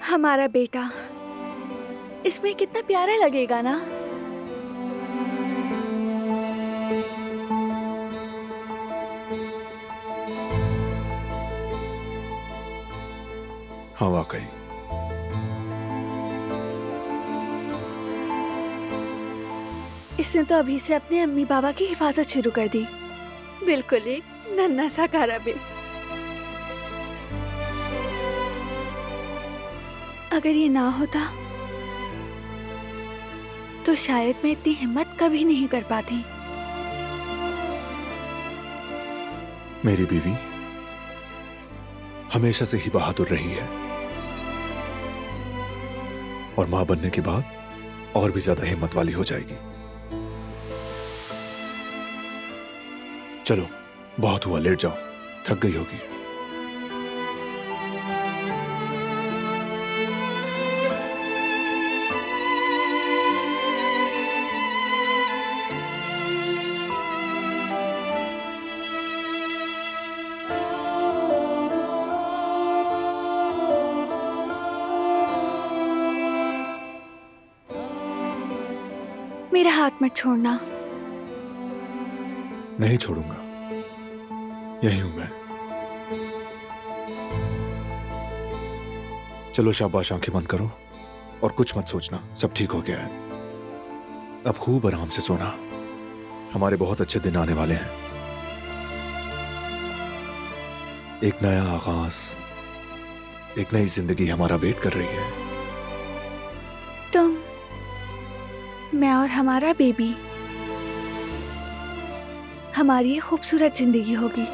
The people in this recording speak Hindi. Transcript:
हमारा बेटा इसमें कितना प्यारा लगेगा ना। हाँ वाकई। इसने तो अभी से अपने अम्मी बाबा की हिफाजत शुरू कर दी। बिल्कुल एक नन्हा सा कारबे। अगर ये ना होता तो शायद मैं इतनी हिम्मत कभी नहीं कर पाती। मेरी बीवी हमेशा से ही बहादुर रही है और मां बनने के बाद और भी ज्यादा हिम्मत वाली हो जाएगी। चलो बहुत हुआ, लेट जाओ, थक गई होगी। मेरा हाथ मत छोड़ना। नहीं छोड़ूंगा, यही हूं मैं। चलो शाबाश, आंखें बंद करो और कुछ मत सोचना, सब ठीक हो गया है। अब खूब आराम से सोना, हमारे बहुत अच्छे दिन आने वाले हैं। एक नया आगाज, एक नई जिंदगी हमारा वेट कर रही है। तुम, मैं और हमारा बेबी, हमारी ये खूबसूरत जिंदगी होगी।